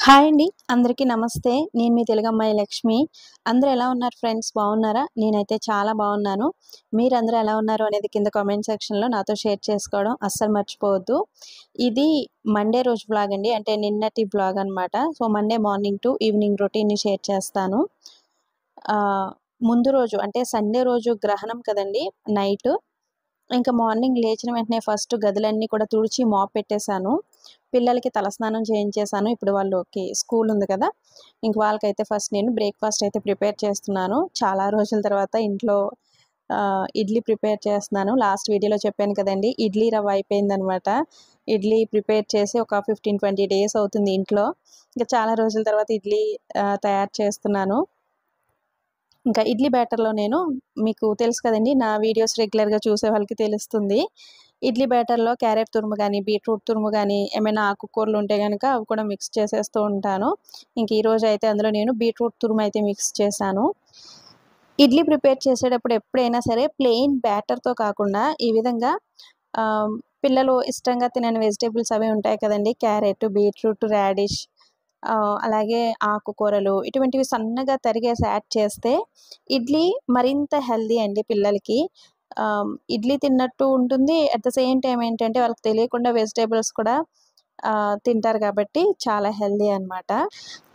Hi అండి. అందరికీ నమస్తే. నేను మీ తెలుగమ్మాయి లక్ష్మి. అందరూ ఎలా ఉన్నారు ఫ్రెండ్స్? బాగున్నారా? నేనైతే చాలా బాగున్నాను. మీరందరూ ఎలా ఉన్నారు అనేది కింద కామెంట్ సెక్షన్‌లో నాతో షేర్ చేసుకోవడం అస్సలు మర్చిపోవద్దు. ఇది మండే రోజు వ్లాగ్ అండి. అంటే నిన్నటి వ్లాగ్ అనమాట. So, Monday morning to evening రొటీన్‌ని షేర్ చేస్తాను. ఆహ్, ముందు రోజు అంటే సండే రోజు గ్రహణం కదండీ! నైటు. ఇంకా మార్నింగ్ లేచిన వెంటనే ఫస్ట్ గదులన్నీ కూడా తుడిచి మాప్ పెట్టేశాను. పిల్లలకి తలస్నానం చేయించేశాను. ఇప్పుడు వాళ్ళకి స్కూల్ ఉంది కదా! ఇంక వాళ్ళకైతే ఫస్ట్ నేను బ్రేక్‌ఫాస్ట్ అయితే ప్రిపేర్ చేస్తున్నాను. చాలా రోజుల తర్వాత ఇంట్లో ఇడ్లీ ప్రిపేర్ చేస్తున్నాను. లాస్ట్ వీడియోలో చెప్పాను కదండీ! ఇడ్లీ రవ్వ అయిపోయిందనమాట. ఇడ్లీ ప్రిపేర్ చేసి ఒక 15, 20 డేస్ అవుతుంది ఇంట్లో. ఇంకా చాలా రోజుల తర్వాత ఇడ్లీ తయారు చేస్తున్నాను. ఇంకా ఇడ్లీ బ్యాటర్‌లో నేను మీకు తెలుసు కదండీ! నా వీడియోస్ రెగ్యులర్‌గా చూసే వాళ్ళకి తెలుస్తుంది. ఇడ్లీ బ్యాటర్‌లో క్యారెట్ తురుము గానీ, బీట్రూట్ తురుము గానీ, ఏమైనా ఆకుకూరలు ఉంటే గనక అవి కూడా మిక్స్ చేసేస్తూ ఉంటాను. ఇంక ఈరోజైతే అందులో నేను బీట్రూట్ తురుమైతే మిక్స్ చేశాను. ఇడ్లీ ప్రిపేర్ చేసేటప్పుడు ఎప్పుడైనా సరే ప్లెయిన్ బ్యాటర్‌తో కాకుండా ఈ విధంగా ఆహ్, పిల్లలు ఇష్టంగా తినని వెజిటబుల్స్ అవి ఉంటాయి కదండీ! క్యారెట్, బీట్రూట్, రాడిష్ అలాగే ఆకుకూరలు ఇటువంటివి సన్నగా తరిగేసి యాడ్ చేస్తే ఇడ్లీ మరింత హెల్తీ అండి పిల్లలకి. ఇడ్లీ తిన్నట్టు ఉంటుంది. అట్ ద సేమ్ టైమ్ ఏంటంటే వాళ్ళకి తెలియకుండా వెజిటబుల్స్ కూడా తింటారు కాబట్టి చాలా హెల్తీ అనమాట.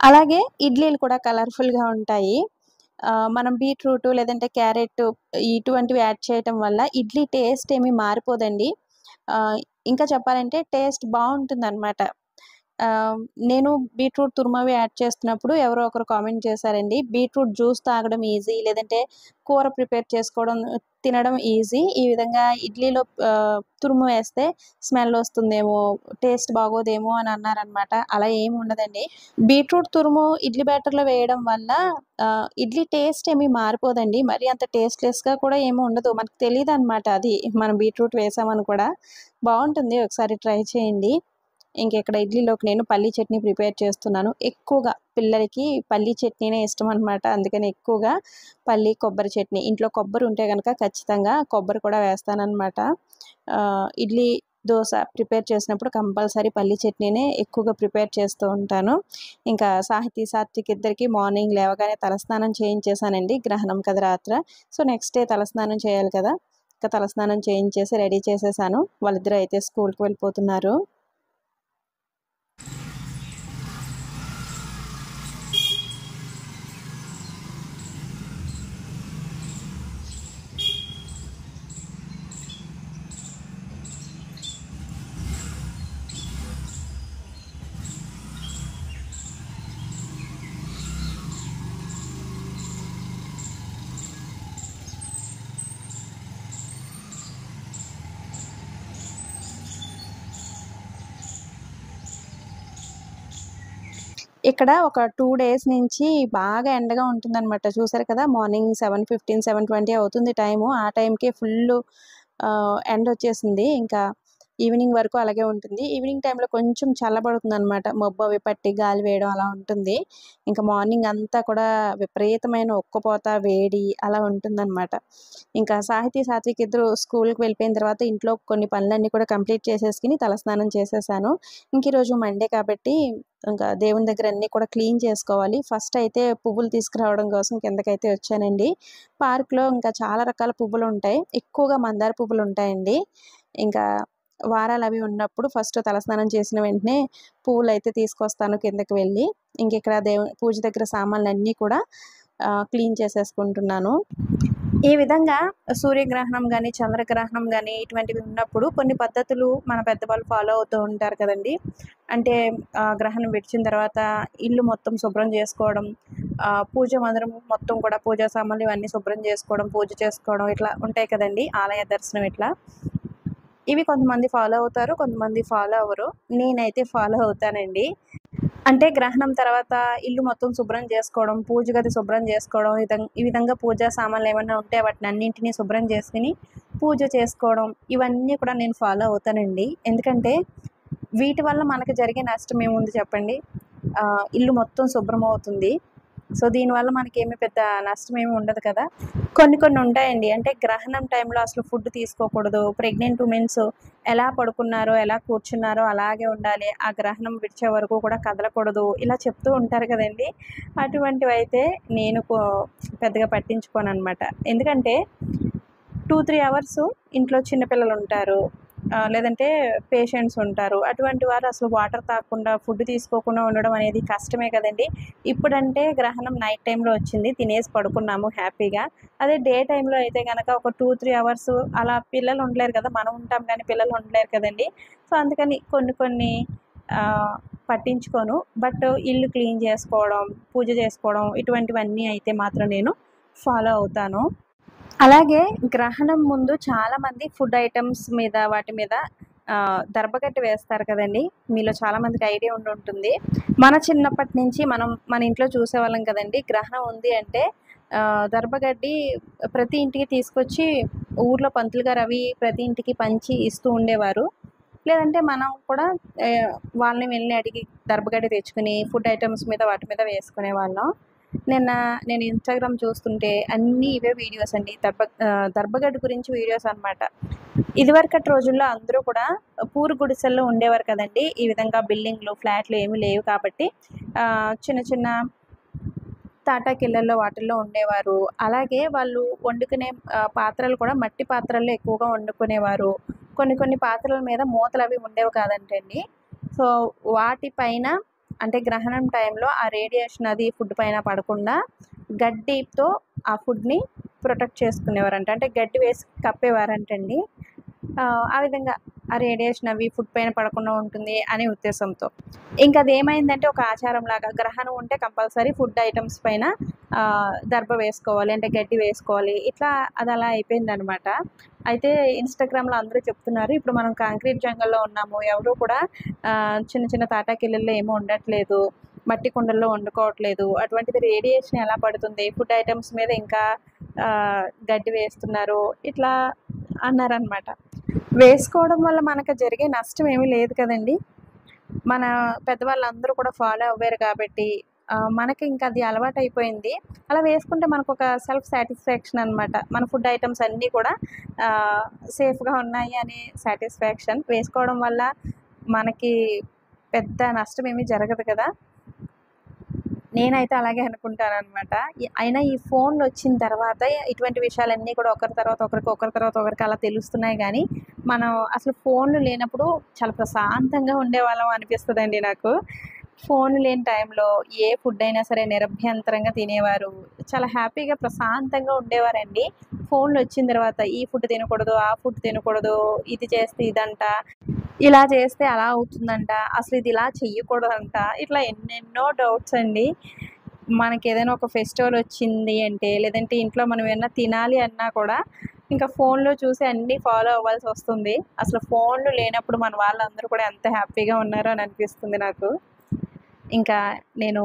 అలాగే ఇడ్లీలు కూడా కలర్‌ఫుల్‌గా ఉంటాయి. మనం బీట్రూటు లేదంటే క్యారెట్టు ఇటువంటివి యాడ్ చేయటం వల్ల ఇడ్లీ టేస్ట్ ఏమి మారిపోదండి. ఆహ్, ఇంకా చెప్పాలంటే టేస్ట్ బావుంటుందనమాట. ఆహ్, నేను బీట్రూట్ తురుమవి యాడ్ చేస్తున్నప్పుడు ఎవరో ఒకరు కామెంట్ చేశారండి. బీట్రూట్ జ్యూస్ తాగడం ఈజీ లేదంటే కూర ప్రిపేర్ చేసుకోవడం, తినడం ఈజీ. ఈ విధంగా ఇడ్లీలో తురుము వేస్తే స్మెల్ వస్తుందేమో, టేస్ట్ బాగోదేమో అని అన్నారనమాట. అలా ఏమి ఉండదండి. బీట్రూట్ తురుము ఇడ్లీ బ్యాటర్‌లో వేయడం వల్ల ఇడ్లీ టేస్ట్ ఏమి మారిపోదండి. మరి అంత టేస్ట్‌లెస్‌గా కూడా ఏమి ఉండదు. మనకు తెలీదనమాట అది. మనం బీట్రూట్ వేసామని కూడా. బావుంటుంది. ఒకసారి ట్రై చేయండి. ఇంకిక్కడ ఇడ్లీలోకి నేను పల్లీ చట్నీ ప్రిపేర్ చేస్తున్నాను. ఎక్కువగా పిల్లలకి పల్లీ చట్నీనే ఇష్టమనమాట. అందుకని ఎక్కువగా పల్లీ, కొబ్బరి చట్నీ. ఇంట్లో కొబ్బరి ఉంటే గనక ఖచ్చితంగా కొబ్బరి కూడా వేస్తాననమాట. ఇడ్లీ, దోస ప్రిపేర్ చేసినప్పుడు కంపల్సరీ పల్లీ చట్నీనే ఎక్కువగా ప్రిపేర్ చేస్తూ ఉంటాను. ఇంకా సాహితీ, సాత్విక్ ఇద్దరికీ మార్నింగ్ లేవగానే తలస్నానం చేయించేశానండి. గ్రహణం కదా రాత్ర. సో, నెక్స్ట్ డే తలస్నానం చేయాలి కదా! ఇంకా తలస్నానం చేయించేసి రెడీ చేసేశాను. వాళ్ళిద్దరూ అయితే స్కూల్‌కి వెళ్ళిపోతున్నారు. ఇక్కడ ఒక 2 డేస్ నుంచి బాగా ఎండగా ఉంటుందనమాట. చూసారు కదా! మార్నింగ్ 7:15, 7:20 అవుతుంది టైము. ఆ టైంకే ఫుల్లు ఎండొచ్చేసింది. ఇంకా ఈవినింగ్ వరకు అలాగే ఉంటుంది. ఈవినింగ్ టైంలో కొంచెం చల్లబడుతుందనమాట. మబ్బవి పట్టి గాలి వేయడం అలా ఉంటుంది. ఇంకా మార్నింగ్ అంతా కూడా విపరీతమైన ఉక్కపోత, వేడి అలా ఉంటుందనమాట. ఇంకా సాహితీ, సాత్విక్ ఇద్దరు స్కూలుకి వెళ్ళిపోయిన తర్వాత ఇంట్లో కొన్ని పనులన్నీ కూడా కంప్లీట్ చేసేసుకొని తలస్నానం చేసేశాను. ఇంక ఈరోజు మండే కాబట్టి ఇంకా దేవుని దగ్గర అన్నీ కూడా క్లీన్ చేసుకోవాలి. ఫస్ట్ అయితే పువ్వులు తీసుకురావడం కోసం కిందకైతే వచ్చానండి. పార్క్‌లో ఇంకా చాలా రకాల పువ్వులుంటాయి. ఎక్కువగా మందార పువ్వులుంటాయండి. ఇంకా వారాలవి ఉన్నప్పుడు ఫస్ట్ తలస్నానం చేసిన వెంటనే పువ్వులైతే తీసుకొస్తాను కిందకి వెళ్ళి. ఇంకిక్కడ పూజ దగ్గర సామాన్లన్నీ కూడా క్లీన్ చేసేసుకుంటున్నాను. ఈ విధంగా సూర్యగ్రహణం గాని, చంద్రగ్రహణం గాని ఇటువంటివి ఉన్నప్పుడు కొన్ని పద్ధతులు మన పెద్దవాళ్ళు ఫాలో అవుతూ ఉంటారు కదండీ! అంటే గ్రహణం విడిచిన తర్వాత ఇల్లు మొత్తం శుభ్రం చేసుకోవడం, పూజ మందిరం మొత్తం కూడా పూజా సామాన్లు ఇవన్నీ శుభ్రం చేసుకోవడం, పూజ చేసుకోవడం ఇట్లా ఉంటాయి కదండీ! ఆలయ దర్శనం ఇట్లా. ఇవి కొంతమంది ఫాలో అవుతారు. కొంతమంది ఫాలో అవ్వరు. నేనైతే ఫాలో అవుతానండి. అంటే గ్రహణం తర్వాత ఇల్లు మొత్తం శుభ్రం చేసుకోవడం, పూజ గది శుభ్రం చేసుకోవడం, ఈ విధంగా పూజా సామాన్లేమన్నా ఉంటే వాటినన్నింటిని శుభ్రం చేసుకొని, పూజ చేసుకోవడం, ఇవన్నీ కూడా నేను ఫాలో అవుతానండి. ఎందుకంటే, వీటి వల్ల మనకు జరిగే నష్టమేముంది చెప్పండి? ఇల్లు మొత్తం శుభ్రమవుతుంది. సో దీనివల్ల మనకేమి పెద్ద నష్టం ఏమి ఉండదు కదా. కొన్ని ఉంటాయండి. అంటే గ్రహణం టైంలో అసలు ఫుడ్ తీసుకోకూడదు. ప్రెగ్నెంట్ ఉమెన్స్ ఎలా పడుకున్నారో, ఎలా కూర్చున్నారో అలాగే ఉండాలి. ఆ గ్రహణం విడిచే వరకు కూడా కదలకూడదు. ఇలా చెప్తూ ఉంటారు కదండీ. అటువంటివైతే నేను పెద్దగా పట్టించుకోననమాట. ఎందుకంటే 2-3 అవర్స్ ఇంట్లో చిన్న పిల్లలుంటారు. లేదంటే పేషెంట్స్ ఉంటారు. అటువంటి వారు అసలు వాటర్ తాగకుండా, ఫుడ్ తీసుకోకుండా ఉండడం అనేది కష్టమే కదండీ. ఇప్పుడంటే గ్రహణం నైట్ టైంలో వచ్చింది. తినేసి పడుకున్నాము హ్యాపీగా. అదే డే టైంలో అయితే గనక ఒక 2-3 అవర్స్ అలా పిల్లలు ఉండలేరు కదా! మనం ఉంటాం కానీ పిల్లలు ఉండలేరు కదండీ. సో అందుకని కొన్ని పట్టించుకోను. బట్ ఇల్లు క్లీన్ చేసుకోవడం, పూజ చేసుకోవడం ఇటువంటివన్నీ అయితే మాత్రం నేను ఫాలో అవుతాను. అలాగే గ్రహణం ముందు చాలామంది ఫుడ్ ఐటెమ్స్ మీద వాటి మీద దర్భగట్టు వేస్తారు కదండీ. మీలో చాలామందికి ఐడియా ఉండుంటుంది. మన చిన్నప్పటి నుంచి మన ఇంట్లో చూసేవాళ్ళం కదండీ. గ్రహణం ఉంది అంటే దర్భగడ్డి ప్రతి ఇంటికి తీసుకొచ్చి ఊర్లో పంతులు గారు అవి ప్రతి ఇంటికి పంచి ఇస్తూ ఉండేవారు. లేదంటే మనం కూడా వాళ్ళని వెళ్ళి అడిగి దర్భగడ్డి తెచ్చుకుని ఫుడ్ ఐటెమ్స్ మీద వాటి మీద వేసుకునేవాళ్ళం. నేను ఇన్‌స్టాగ్రామ్ చూస్తుంటే అన్నీ ఇవే వీడియోస్ అండి. దర్భగడ్డు గురించి వీడియోస్ అనమాట. ఇదివరకటి రోజుల్లో అందరూ కూడా పూరు గుడిసెల్లో ఉండేవారు కదండీ. ఈ విధంగా బిల్డింగ్‌లు, ఫ్లాట్‌లు ఏమీ లేవు కాబట్టి చిన్న చిన్న తాటాకిళ్ళల్లో వాటిల్లో ఉండేవారు. అలాగే వాళ్ళు వండుకునే పాత్రలు కూడా మట్టి పాత్రల్లో ఎక్కువగా వండుకునేవారు. కొన్ని పాత్రల మీద మూతలవి ఉండేవి కాదంటండి. సో వాటిపైన అంటే గ్రహణం టైంలో ఆ రేడియేషన్ అది ఫుడ్ పైన పడకుండా గడ్డితో ఆ ఫుడ్‌ని ప్రొటెక్ట్ చేసుకునేవారంట. అంటే గడ్డి వేసి కప్పేవారంటండి. ఆ విధంగా ఆ రేడియేషన్ అవి ఫుడ్ పైన పడకుండా ఉంటుంది అనే ఉద్దేశంతో. ఇంకా అదేమైందంటే ఒక ఆచారంలాగా గ్రహణం ఉంటే కంపల్సరీ ఫుడ్ ఐటెమ్స్ పైన దర్భ వేసుకోవాలి. అంటే గడ్డి వేసుకోవాలి. ఇట్లా అది అలా అయిపోయిందనమాట. అయితే ఇన్‌స్టాగ్రామ్‌లో అందరూ చెప్తున్నారు. ఇప్పుడు మనం కాంక్రీట్ జంగల్‌లో ఉన్నాము. ఎవరు కూడా చిన్న చిన్న తాటాకిళ్ళల్లో ఏమి ఉండట్లేదు. మట్టి కుండల్లో వండుకోవట్లేదు. అటువంటిది రేడియేషన్ ఎలా పడుతుంది? ఫుడ్ ఐటెమ్స్ మీద ఇంకా గడ్డి వేస్తున్నారు. ఇట్లా అన్నారనమాట. వేసుకోవడం వల్ల మనకు జరిగే నష్టం ఏమీ లేదు కదండీ. మన పెద్దవాళ్ళందరూ కూడా ఫాలో అవ్వారు కాబట్టి మనకి ఇంకా అది అలవాటైపోయింది. అలా వేసుకుంటే మనకొక సెల్ఫ్ సాటిస్ఫాక్షన్ అనమాట. మన ఫుడ్ ఐటెమ్స్ అన్నీ కూడా సేఫ్‌గా ఉన్నాయి అనే సాటిస్ఫాక్షన్. వేసుకోవడం వల్ల మనకి పెద్ద నష్టం ఏమీ జరగదు కదా! నేనైతే అలాగే అనుకుంటాననమాట. అయినా ఈ ఫోన్‌లొచ్చిన తర్వాత ఇటువంటి విషయాలన్నీ కూడా ఒకరి తర్వాత ఒకరికి అలా తెలుస్తున్నాయి గానీ, మనం అసలు ఫోన్‌లు లేనప్పుడు చాలా ప్రశాంతంగా ఉండేవాళ్ళం అనిపిస్తదండి నాకు. ఫోన్‌లు లేని టైంలో ఏ ఫుడ్ అయినా సరే నిరభ్యంతరంగా తినేవారు. చాలా హ్యాపీగా ప్రశాంతంగా ఉండేవారండి. ఫోన్‌లొచ్చిన తర్వాత ఈ ఫుడ్ తినకూడదు, ఆ ఫుడ్ తినకూడదు, ఇది చేస్తే ఇదంట, ఇలా చేస్తే అలా అవుతుందంట, అసలు ఇది ఇలా చెయ్యకూడదంట. ఇట్లా ఎన్నెన్నో డౌట్స్ అండి. మనకేదైనా ఒక ఫెస్టివల్ వచ్చింది అంటే, లేదంటే ఇంట్లో మనం ఏమన్నా తినాలి అన్నా కూడా ఇంకా ఫోన్‌లో చూసి అన్నీ ఫాలో అవ్వాల్సొస్తుంది. అసలు ఫోన్‌లు లేనప్పుడు మన వాళ్ళందరూ కూడా ఎంత హ్యాపీగా ఉన్నారో అని అనిపిస్తుంది నాకు. ఇంకా నేను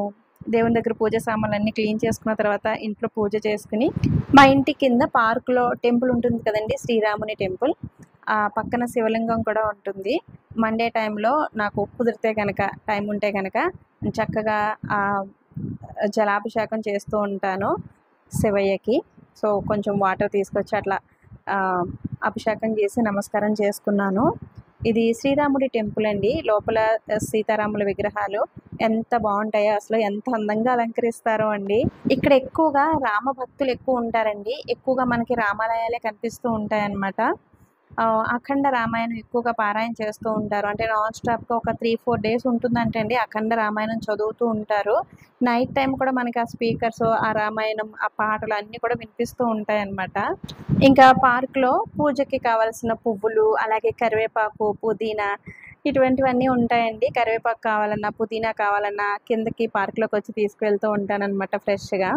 దేవుని దగ్గర పూజ సామాన్లన్నీ క్లీన్ చేసుకున్న తర్వాత ఇంట్లో పూజ చేసుకుని, మా ఇంటి కింద పార్క్‌లో టెంపుల్ ఉంటుంది కదండీ! శ్రీరాముని టెంపుల్. పక్కన శివలింగం కూడా ఉంటుంది. మండే టైంలో నాకు కుదిరితే గనక, టైం ఉంటే గనక చక్కగా జలాభిషేకం చేస్తూ ఉంటాను శివయ్యకి. సో, కొంచెం వాటర్ తీసుకొచ్చి అట్లా అభిషేకం చేసి నమస్కారం చేసుకున్నాను. ఇది శ్రీరాముడి టెంపుల్ అండి. లోపల సీతారాముల విగ్రహాలు ఎంత బావుంటాయో అసలు ఎంత అందంగా అలంకరిస్తారో అండి. ఇక్కడ ఎక్కువగా రామ భక్తులు ఎక్కువ ఉంటారండి. ఎక్కువగా మనకి రామాలయాలే కనిపిస్తూ ఉంటాయన్నమాట. అఖండ రామాయణం ఎక్కువగా పారాయణ చేస్తూ ఉంటారు. అంటే నాన్ స్టాప్‌గా ఒక 3-4 డేస్ ఉంటుందంటండి. అఖండ రామాయణం చదువుతూ ఉంటారు. నైట్ టైమ్ కూడా మనకి ఆ స్పీకర్స్, ఆ రామాయణం, ఆ పాటలు అన్నీ కూడా వినిపిస్తూ ఉంటాయన్నమాట. ఇంకా పార్క్‌లో పూజకి కావాల్సిన పువ్వులు, అలాగే కరివేపాకు, పుదీనా ఇటువంటివన్నీ ఉంటాయండి. కరివేపాకు కావాలన్నా, పుదీనా కావాలన్నా కిందకి పార్క్‌లోకొచ్చి తీసుకువెళ్తూ ఉంటానన్నమాట ఫ్రెష్‌గా.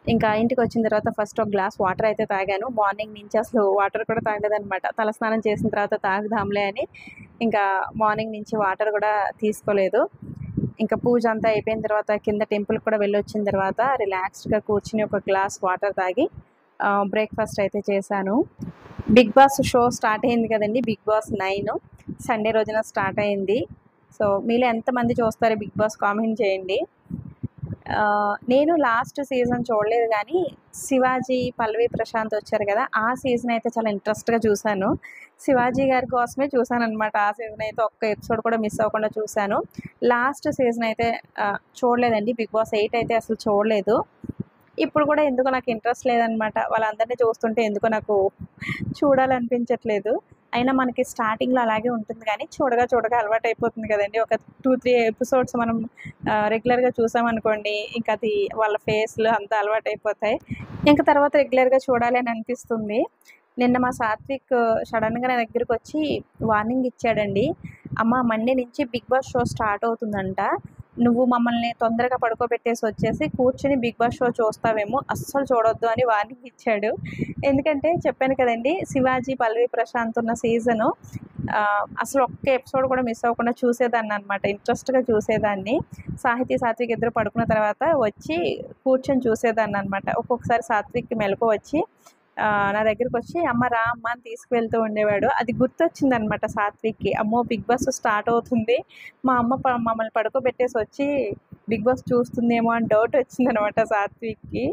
ఇంకా ఇంటికొచ్చిన తర్వాత ఫస్ట్ ఒక గ్లాస్ వాటర్ అయితే తాగాను. మార్నింగ్ నుంచి అసలు వాటర్ కూడా తాగలేదనమాట. తలస్నానం చేసిన తర్వాత తాగుదాంలే అని ఇంకా మార్నింగ్ నుంచి వాటర్ కూడా తీసుకోలేదు. ఇంకా పూజ అంతా అయిపోయిన తర్వాత కింద టెంపుల్‌కి కూడా వెళ్ళొచ్చిన తర్వాత రిలాక్స్డ్‌గా కూర్చొని ఒక గ్లాస్ వాటర్ తాగి బ్రేక్‌ఫాస్ట్ అయితే చేశాను. 'బిగ్ బాస్' షో స్టార్ట్ అయింది కదండీ! 'బిగ్ బాస్ 9' సండే రోజున స్టార్ట్ అయింది. సో, మీలో ఎంతమంది చూస్తారు 'బిగ్ బాస్' కామెంట్ చేయండి. నేను లాస్ట్ సీజన్ చూడలేదు కానీ శివాజీ, పల్లవి ప్రశాంత్ వచ్చారు కదా! ఆ సీజన్ అయితే చాలా ఇంట్రెస్ట్‌గా చూశాను. శివాజీ గారి కోసమే చూశాననమాట. ఆ సీజన్ అయితే ఒక్క ఎపిసోడ్ కూడా మిస్ అవ్వకుండా చూశాను. లాస్ట్ సీజన్ అయితే చూడలేదండి. 'బిగ్ బాస్ 8' అయితే అసలు చూడలేదు. ఇప్పుడు కూడా ఎందుకో నాకు ఇంట్రెస్ట్ లేదనమాట. వాళ్ళందరిని చూస్తుంటే ఎందుకో నాకు చూడాలనిపించట్లేదు. అయినా మనకి స్టార్టింగ్‌లో అలాగే ఉంటుంది గానీ, చూడగా చూడగా అలవాటయిపోతుంది కదండీ! ఒక 2, 3 ఎపిసోడ్స్ మనం రెగ్యులర్‌గా చూసామనుకోండి, ఇంక అది వాళ్ళ ఫేస్‌లు అంతా అలవాటయిపోతాయి. ఇంక తర్వాత రెగ్యులర్‌గా చూడాలి అని అనిపిస్తుంది. నిన్న మా సాత్విక్ సడెన్‌గా నా దగ్గరకొచ్చి వార్నింగ్ ఇచ్చాడండి. "అమ్మ మండే నుంచి 'బిగ్ బాస్' షో స్టార్ట్ అవుతుందంట. నువ్వు మమ్మల్ని తొందరగా పడుకోబెట్టేసి వచ్చేసి కూర్చొని 'బిగ్ బాస్' షో చూస్తావేమో, అస్సలు చూడొద్దు" అని వార్నింగ్ ఇచ్చాడు. ఎందుకంటే చెప్పాను కదండీ! శివాజీ, పల్లవి ప్రశాంత్ ఉన్న సీజను అసలు ఒక్క ఎపిసోడ్ కూడా మిస్ అవ్వకుండా చూసేదాన్ననమాట. ఇంట్రెస్ట్‌గా చూసేదాన్ని. సాహితీ, సాత్విక్ ఇద్దరు పడుకున్న తర్వాత వచ్చి కూర్చొని చూసేదాన్ననమాట. ఒక్కొక్కసారి సాత్విక్‌కి మెలకువ వచ్చి నా దగ్గరకొచ్చి "అమ్మ రా అమ్మ" అని తీసుకువెళ్తూ ఉండేవాడు. అది గుర్తొచ్చిందనమాట సాత్విక్‌కి. అమ్మో! 'బిగ్ బాస్' స్టార్ట్ అవుతుంది. మా అమ్మ మమ్మల్ని పడుకోబెట్టేసి వచ్చి 'బిగ్ బాస్' చూస్తుందేమో అని డౌట్ వచ్చిందనమాట సాత్విక్‌కి.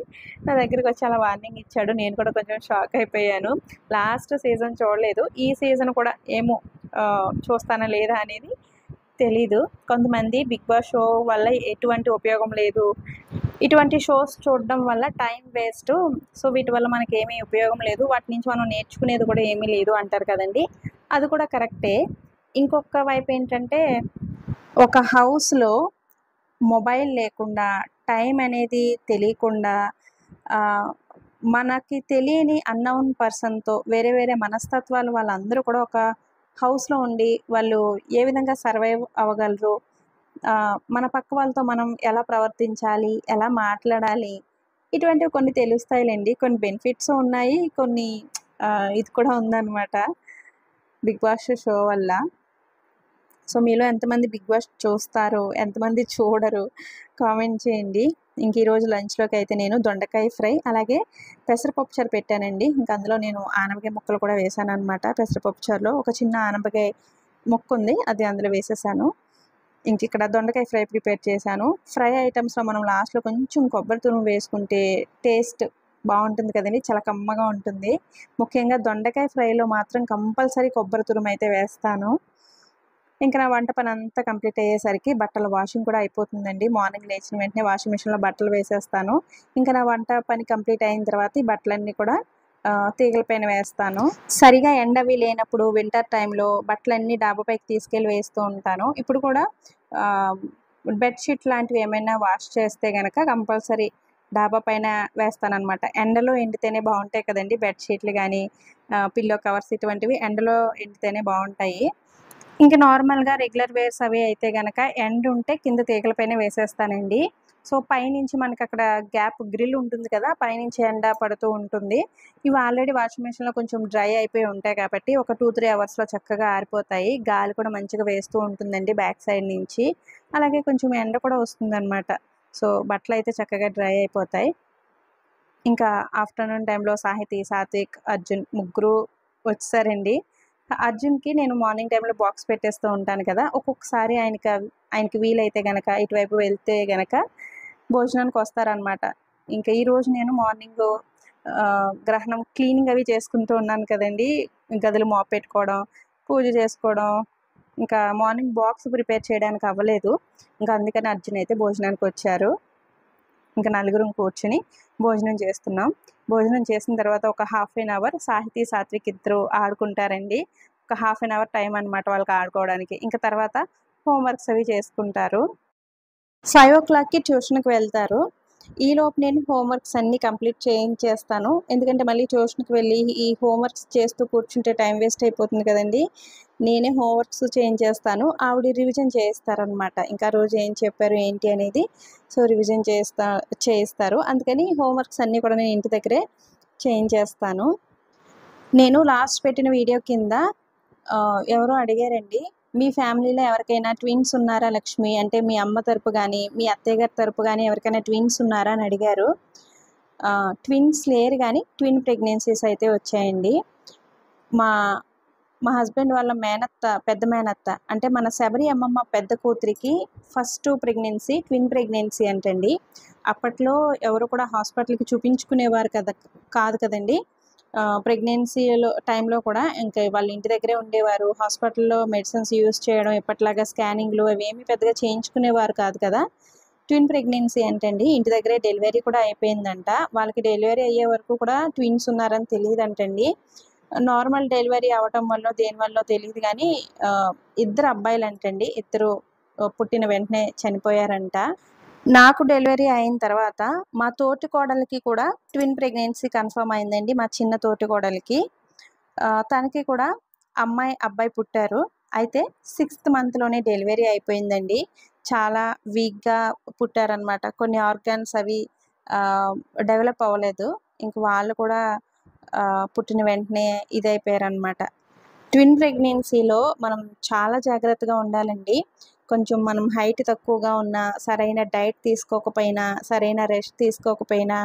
నా దగ్గరకొచ్చి అలా వార్నింగ్ ఇచ్చాడు. నేను కూడా కొంచెం షాక్ అయిపోయాను. లాస్ట్ సీజన్ చూడలేదు. ఈ సీజన్ కూడా ఏమో చూస్తానా లేదా అనేది తెలీదు. కొంతమంది 'బిగ్ బాస్' షో వల్ల ఎటువంటి ఉపయోగం లేదు. ఇటువంటి షోస్ చూడడం వల్ల టైం వేస్టు. సో, వీటి వల్ల మనకేమీ ఉపయోగం లేదు. వాటి నుంచి మనం నేర్చుకునేది కూడా ఏమీ లేదు అంటారు కదండీ! అది కూడా కరెక్టే. ఇంకొక వైపు ఏంటంటే, ఒక హౌస్‌లో మొబైల్ లేకుండా, టైం అనేది తెలియకుండా ఆహ్, మనకి తెలియని అన్నోన్ పర్సన్‌తో వేరే వేరే మనస్తత్వాలు వాళ్ళందరూ కూడా ఒక హౌస్‌లో ఉండి వాళ్ళు ఏ విధంగా సర్వైవ్ అవ్వగలరు? మన పక్క వాళ్ళతో మనం ఎలా ప్రవర్తించాలి? ఎలా మాట్లాడాలి? ఇటువంటివి కొన్ని తెలుస్తాయిలెండి. కొన్ని బెనిఫిట్స్ ఉన్నాయి. కొన్ని ఇది కూడా ఉందనమాట 'బిగ్ బాస్' షో వల్ల. సో, మీలో ఎంతమంది 'బిగ్ బాస్' చూస్తారో, ఎంతమంది చూడరు కామెంట్ చేయండి. ఇంక ఈరోజు లంచ్‌లోకైతే నేను దొండకాయ ఫ్రై, అలాగే పెసరపప్పు చారు పెట్టానండి. ఇంక అందులో నేను ఆనపకాయ ముక్కలు కూడా వేశాననమాట పెసరపప్పు చారులో. ఒక చిన్న ఆనపకాయ ముక్కుంది. అది అందులో వేసేసాను. ఇంకిక్కడ దొండకాయ ఫ్రై ప్రిపేర్ చేశాను. ఫ్రై ఐటమ్స్‌లో మనం లాస్ట్‌లో కొంచెం కొబ్బరి తురుము వేసుకుంటే టేస్ట్ బావుంటుంది కదండీ! చాలా కమ్మగా ఉంటుంది. ముఖ్యంగా దొండకాయ ఫ్రైలో మాత్రం కంపల్సరీ కొబ్బరి తురుమయితే వేస్తాను. ఇంక నా వంట పనంతా కంప్లీట్ అయ్యేసరికి బట్టల వాషింగ్ కూడా అయిపోతుందండి. మార్నింగ్ లేచిన వెంటనే వాషింగ్ మిషన్‌లో బట్టలు వేసేస్తాను. ఇంక నా వంట పని కంప్లీట్ అయిన తర్వాత ఈ బట్టలన్నీ కూడా తీగల పైన వేస్తాను. సరిగా ఎండవి లేనప్పుడు వింటర్ టైంలో బట్టలన్నీ డాబా పైకి తీసుకెళ్ళి వేస్తూ ఉంటాను. ఇప్పుడు కూడా ఆహ్, బెడ్‌షీట్ లాంటివి ఏమైనా వాష్ చేస్తే గనక కంపల్సరీ డాబా పైన వేస్తాననమాట. ఎండలో ఎండితేనే బావుంటాయి కదండీ! బెడ్‌షీట్లు గానీ, పిల్లో కవర్స్ ఇటువంటివి ఎండలో ఎండితేనే బావుంటాయి. ఇంక నార్మల్‌గా రెగ్యులర్ వేర్స్ అవి అయితే గనక ఎండుంటే కింద తీగల పైన వేసేస్తానండి. సో, పైనుంచి మనకక్కడ గ్యాప్ గ్రిల్ ఉంటుంది కదా! పైనుంచి ఎండ పడుతూ ఉంటుంది. ఇవి ఆల్రెడీ వాషింగ్ మిషన్‌లో కొంచెం డ్రై అయిపోయి ఉంటాయి కాబట్టి ఒక 2, 3 అవర్స్‌లో చక్కగా ఆరిపోతాయి. గాలి కూడా మంచిగా వేస్తూ ఉంటుందండి బ్యాక్ సైడ్ నుంచి. అలాగే కొంచెం ఎండ కూడా వస్తుందనమాట. సో, బట్టలయితే చక్కగా డ్రై అయిపోతాయి. ఇంకా ఆఫ్టర్‌నూన్ టైంలో సాహితీ, సాత్విక్, అర్జున్ ముగ్గురు వచ్చేసారండి. అర్జున్‌కి నేను మార్నింగ్ టైంలో బాక్స్ పెట్టేస్తూ ఉంటాను కదా! ఒక్కొక్కసారి ఆయనకి వీలైతే గనక ఇటువైపు వెళ్తే గనక భోజనానికొస్తారనమాట. ఇంకా ఈరోజు నేను మార్నింగు గ్రహణం క్లీనింగ్ అవి చేసుకుంటూ ఉన్నాను కదండీ! గదులు మాప్ పెట్టుకోవడం, పూజ చేసుకోవడం, ఇంకా మార్నింగ్ బాక్స్ ప్రిపేర్ చేయడానికి అవ్వలేదు. ఇంకా అందుకని అర్జున్ అయితే భోజనానికొచ్చారు. ఇంక నలుగురం కూర్చొని భోజనం చేస్తున్నాం. భోజనం చేసిన తర్వాత ఒక హాఫ్ ఎన్ అవర్ సాహితీ, సాత్విక్ ఇద్దరు ఆడుకుంటారండి. ఒక హాఫ్ ఎన్ అవర్ టైం అనమాట వాళ్ళకి ఆడుకోవడానికి. ఇంక తర్వాత హోమ్ వర్క్స్ అవి చేసుకుంటారు. 5:00కి ట్యూషన్‌కి వెళ్తారు. ఈలోపు నేను హోమ్ వర్క్స్ అన్నీ కంప్లీట్ చేయించేస్తాను. ఎందుకంటే మళ్ళీ ట్యూషన్‌కి వెళ్ళి ఈ హోమ్ వర్క్స్ చేస్తూ కూర్చుంటే టైం వేస్ట్ అయిపోతుంది కదండీ! నేనే హోమ్ వర్క్స్ చేయించేస్తాను. ఆవిడ రివిజన్ చేయిస్తారనమాట. ఇంకా రోజు ఏం చెప్పారు ఏంటి అనేది. సో, రివిజన్ చేయిస్తారు. అందుకని హోమ్ వర్క్స్ అన్నీ కూడా నేను ఇంటి దగ్గరే చేయించేస్తాను. నేను లాస్ట్ పెట్టిన వీడియో కింద ఎవరో అడిగారండి. మీ ఫ్యామిలీలో ఎవరికైనా ట్విన్స్ ఉన్నారా లక్ష్మి? అంటే మీ అమ్మ తరపు గానీ, మీ అత్తయ్య గారి తరపు గానీ ఎవరికైనా ట్విన్స్ ఉన్నారా అని అడిగారు. ట్విన్స్ లేరు గానీ ట్విన్ ప్రెగ్నెన్సీస్ అయితే వచ్చాయండి. మా మా హస్బెండ్ వాళ్ళ మేనత్త, పెద్ద మేనత్త అంటే మన శబరి అమ్మమ్మ పెద్ద కూతురికి ఫస్ట్ ప్రెగ్నెన్సీ, ట్విన్ ప్రెగ్నెన్సీ అంటండి. అప్పట్లో ఎవరు కూడా హాస్పిటల్‌కి చూపించుకునేవారు కాదు కదండీ. ప్రెగ్నెన్సీలో టైంలో కూడా ఇంకా వాళ్ళ ఇంటి దగ్గరే ఉండేవారు. హాస్పిటల్‌లో మెడిసిన్స్ యూజ్ చేయడం, ఇప్పట్లాగా స్కానింగ్‌లు అవేమీ పెద్దగా చేయించుకునేవారు కాదు కదా! ట్విన్ ప్రెగ్నెన్సీ అంటండి. ఇంటి దగ్గరే డెలివరీ కూడా అయిపోయిందంట. వాళ్ళకి డెలివరీ అయ్యే వరకు కూడా ట్విన్స్ ఉన్నారని తెలీదంటండి. నార్మల్ డెలివరీ అవ్వటం వల్లో, దేనివల్లో తెలీదు గానీ ఇద్దరు అబ్బాయిలంటండి. ఇద్దరు పుట్టిన వెంటనే చనిపోయారంట. నాకు డెలివరీ అయిన తర్వాత మా తోటికోడలికి కూడా ట్విన్ ప్రెగ్నెన్సీ కన్ఫర్మ్ అయిందండి. మా చిన్న తోటికోడలికి. తనకి కూడా అమ్మాయి, అబ్బాయి పుట్టారు. అయితే 6థ్ మంత్‌లోనే డెలివరీ అయిపోయిందండి. చాలా వీక్‌గా పుట్టారనమాట. కొన్ని ఆర్గాన్స్ అవి డెవలప్ అవ్వలేదు. ఇంక వాళ్ళు కూడా పుట్టిన వెంటనే ఇదైపోయారనమాట. ట్విన్ ప్రెగ్నెన్సీలో మనం చాలా జాగ్రత్తగా ఉండాలండి. కొంచెం మనం హైట్ తక్కువగా ఉన్నా, సరైన డైట్ తీసుకోకపోయినా, సరైన రెస్ట్ తీసుకోకపోయినా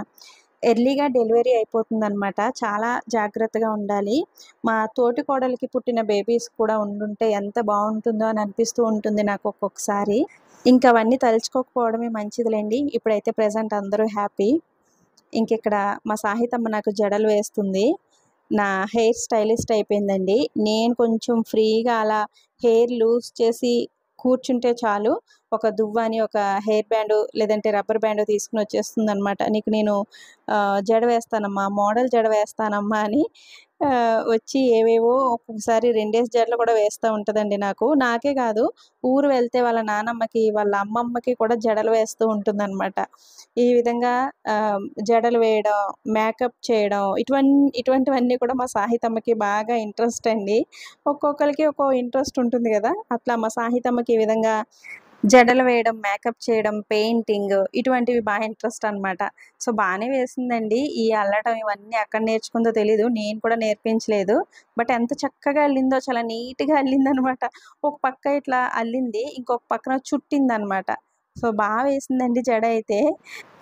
ఎర్లీగా డెలివరీ అయిపోతుందనమాట. చాలా జాగ్రత్తగా ఉండాలి. మా తోటికోడలికి పుట్టిన బేబీస్ కూడా ఉండుంటే ఎంత బావుంటుందో అని అనిపిస్తూ ఉంటుంది నాకు ఒక్కొక్కసారి. ఇంక అవన్నీ తలుచుకోకపోవడమే మంచిదిలెండి. ఇప్పుడైతే ప్రెజెంట్ అందరూ హ్యాపీ. ఇంకిక్కడ మా సాహితమ్మ నాకు జడలు వేస్తుంది. నా హెయిర్ స్టైలిస్ట్ అయిపోయిందండి. నేను కొంచెం ఫ్రీగా అలా హెయిర్ లూజ్ చేసి కూర్చుంటే చాలు, ఒక దువ్వాని, ఒక హెయిర్ బ్యాండు లేదంటే రబ్బర్ బ్యాండో తీసుకొనొచ్చేస్తుందనమాట. నీకు నేను జడ వేస్తానమ్మా, మోడల్ జడ వేస్తానమ్మా అని వచ్చి ఏవేవో ఒక్కొక్కసారి 2 జడలు కూడా వేస్తా ఉంటదండి నాకు. నాకే కాదు, ఊరు వెళ్తే వాళ్ళ నానమ్మకి, వాళ్ళ అమ్మమ్మకి కూడా జడలు వేస్తూ ఉంటుందనమాట. ఈ విధంగా జడలు వేయడం, మేకప్ చేయడం ఇటువంటివన్నీ కూడా మా సాహితమ్మకి బాగా ఇంట్రెస్ట్ అండి. ఒక్కొక్కళ్ళకి ఒక్కో ఇంట్రెస్ట్ ఉంటుంది గదా! అట్లా మా సాహితమ్మకి ఈ విధంగా జడలు వేయడం, మేకప్ చేయడం, పెయింటింగ్ ఇటువంటివి ఇంట్రెస్ట్ అనమాట. సో, బానే వేసిందండి. ఈ అల్లటం ఇవన్నీ ఎక్కడ నేర్చుకుందో తెలీదు. నేను కూడా నేర్పించలేదు. బట్ ఎంత చక్కగా అల్లిందో, చాలా నీట్‌గా అల్లిందనమాట. ఒక పక్క ఇట్లా అల్లింది, ఇంకొక పక్కన చుట్టిందనమాట. సో, వేసిందండి జడ అయితే.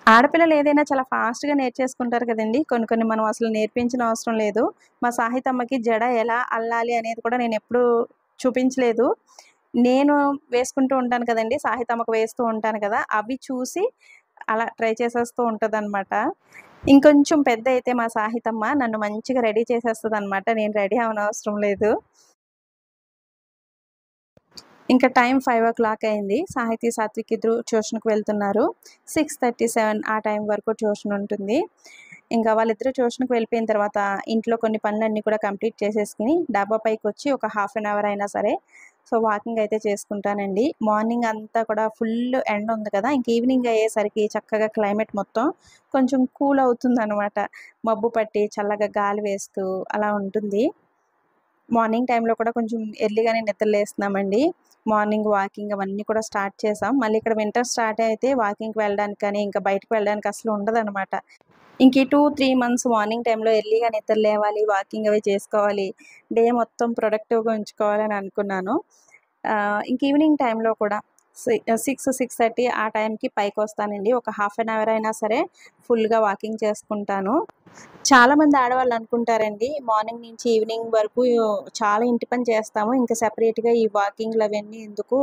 ఆడపిల్లలు ఏదైనా చాలా ఫాస్ట్‌గా నేర్చేసుకుంటారు కదండీ! కొన్ని కొన్ని మనం అసలు నేర్పించిన అవసరం లేదు. మా సాహితమ్మకి జడ ఎలా అల్లాలి అనేది కూడా నేనెప్పుడూ చూపించలేదు. నేను వేసుకుంటూ ఉంటాను కదండీ! సాహితమ్మకు వేస్తూ ఉంటాను కదా! అవి చూసి అలా ట్రై చేసేస్తూ ఉంటదనమాట. ఇంకొంచెం పెద్దయితే మా సాహితమ్మ నన్ను మంచిగా రెడీ చేసేస్తదనమాట. నేను రెడీ అవ్వనవసరం లేదు. ఇంకా టైం 5:00 అయింది. సాహితీ, సాత్విక్ ఇద్దరు ట్యూషన్‌కి వెళ్తున్నారు. 6:37 ఆ టైం వరకు ట్యూషన్ ఉంటుంది. ఇంకా వాళ్ళిద్దరూ ట్యూషన్‌కి వెళ్ళిపోయిన తర్వాత ఇంట్లో కొన్ని పనులన్నీ కూడా కంప్లీట్ చేసేసుకొని డాబా పైకొచ్చి ఒక హాఫ్ అన్ అవర్ అయినా సరే వాకింగ్ అయితే చేసుకుంటానండి. మార్నింగ్ అంతా కూడా ఫుల్ ఎండ ఉంది కదా! ఇంక ఈవినింగ్ అయ్యేసరికి చక్కగా క్లైమేట్ మొత్తం కొంచెం కూల్ అవుతుందనమాట. మబ్బు పట్టి చల్లగా గాలి వేస్తూ అలా ఉంటుంది. మార్నింగ్ టైంలో కూడా కొంచెం ఎర్లీగానే నిద్రలేస్తున్నామండి. మార్నింగ్ వాకింగ్ అవన్నీ కూడా స్టార్ట్ చేసాం. మళ్ళీ ఇక్కడ వింటర్ స్టార్ట్ అయితే వాకింగ్‌కి వెళ్ళడానికి కానీ, ఇంకా బయటకి వెళ్ళడానికి అసలు ఉండదనమాట. ఇంక ఈ 2, 3 మంత్స్ మార్నింగ్ టైంలో ఎర్లీగా నిద్ర లేవాలి, వాకింగ్ అవి చేసుకోవాలి, డే మొత్తం ప్రొడక్టివ్‌గా ఉంచుకోవాలని అనుకున్నాను. ఇంక ఈవినింగ్ టైంలో కూడా 6, 6:30 ఆ టైంకి పైకొస్తానండి. ఒక హాఫ్ అన్ అవర్ అయినా సరే ఫుల్‌గా వాకింగ్ చేసుకుంటాను. చాలామంది ఆడవాళ్ళు అనుకుంటారండి, మార్నింగ్ నుంచి ఈవినింగ్ వరకు చాలా ఇంటి పని చేస్తాము, ఇంకా సెపరేట్‌గా ఈ వాకింగ్‌లు అవన్నీ ఎందుకు,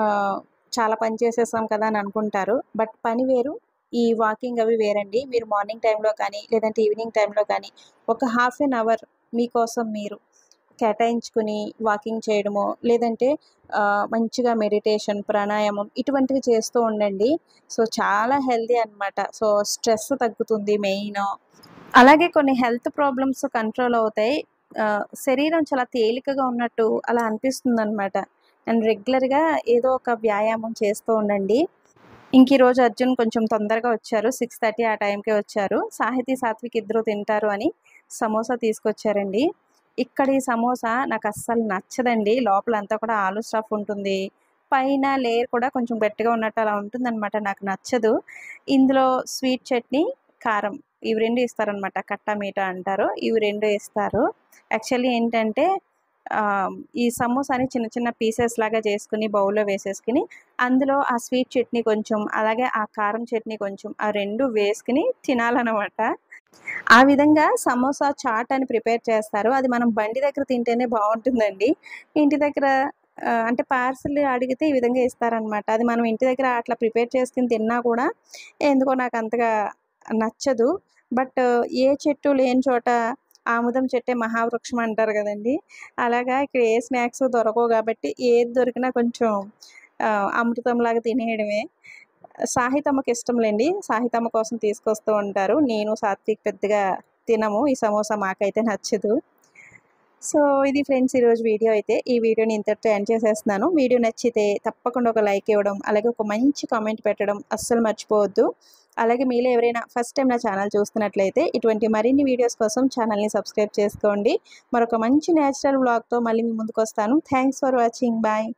ఆహ్, చాలా పని చేసేసాం కదా అని అనుకుంటారు. బట్ పని వేరు, ఈ వాకింగ్ అవి వేరండి. మీరు మార్నింగ్ టైంలో కానీ, లేదంటే ఈవినింగ్ టైంలో కానీ ఒక హాఫ్ ఎన్ అవర్ మీకోసం మీరు కేటాయించుకొని వాకింగ్ చేయడమో, లేదంటే మంచిగా మెడిటేషన్, ప్రాణాయామం ఇటువంటివి చేస్తూ ఉండండి. సో, చాలా హెల్తీ అనమాట. సో, స్ట్రెస్ తగ్గుతుంది మెయిను. అలాగే కొన్ని హెల్త్ ప్రాబ్లమ్స్ కంట్రోల్ అవుతాయి. శరీరం చాలా తేలికగా ఉన్నట్టు అలా అనిపిస్తుందనమాట. అండ్ రెగ్యులర్‌గా ఏదో ఒక వ్యాయామం చేస్తూ ఉండండి. ఈరోజు అర్జున్ కొంచెం తొందరగా వచ్చారు. 6:30 ఆ టైంకే వచ్చారు. సాహితీ, సాత్విక్ ఇద్దరు తింటారు అని సమోసా తీసుకొచ్చారండి. ఇక్కడి సమోసా నాకస్సలు నచ్చదండి. లోపలంతా కూడా ఆలు స్టఫ్ ఉంటుంది. పైన లేయర్ కూడా కొంచెం గట్టిగా ఉన్నట్టు అలా ఉంటుందనమాట. నాకు నచ్చదు. ఇందులో స్వీట్ చట్నీ, కారం ఇవి 2 ఇస్తారనమాట. కట్టా మీఠా అంటారు. ఇవి 2 ఇస్తారు. యాక్చువల్లీ ఏంటంటే ఈ సమోసాని చిన్న చిన్న పీసెస్ లాగా చేసుకొని బౌల్‌లో వేసేసుకొని, అందులో ఆ స్వీట్ చట్నీ కొంచెం, అలాగే ఆ కారం చట్నీ కొంచెం, ఆ 2 వేసుకొని తినాలనమాట. ఆ విధంగా సమోసా చాట్ అని ప్రిపేర్ చేస్తారు. అది మనం బండి దగ్గర తింటేనే బావుంటుందండి. ఇంటి దగ్గర అంటే పార్సిల్ అడిగితే ఈ విధంగా ఇస్తారనమాట. అది మనం ఇంటి దగ్గర అట్లా ప్రిపేర్ చేసుకొని తిన్నా కూడా ఎందుకో నాకంతగా నచ్చదు. బట్ ఏ చెట్టు లేని చోట ఆముదం చెట్టే మహావృక్షం అంటారు గదండీ! అలాగా ఇక్కడ ఏ స్నాక్స్ దొరకవు గాబట్టి ఏది దొరికినా కొంచెం అమృతంలాగా తినేయడమే. సాహితమ్మకి ఇష్టంలేండి. సాహితమ్మ కోసం తీసుకొస్తూ ఉంటారు. నేను, సాత్విక్ పెద్దగా తినము. ఈ సమోసా మాకైతే నచ్చదు. సో, ఇది ఫ్రెండ్స్ ఈరోజు వీడియో అయితే. ఈ వీడియోని ఇంతటితో ఎండ్ చేసేస్తున్నాను. వీడియో నచ్చితే తప్పకుండా ఒక లైక్ ఇవ్వడం, అలాగే ఒక మంచి కామెంట్ పెట్టడం అస్సలు మర్చిపోవద్దు. అలాగే మీలో ఎవరైనా ఫస్ట్ టైమ్ నా ఛానల్ చూస్తున్నట్లయితే ఇటువంటి మరిన్ని వీడియోస్ కోసం ఛానల్‌ని సబ్స్క్రైబ్ చేసుకోండి. మరొక మంచి నేచురల్ వ్లాగ్‌తో మళ్ళీ మీ ముందుకొస్తాను. Thanks for watching. బాయ్.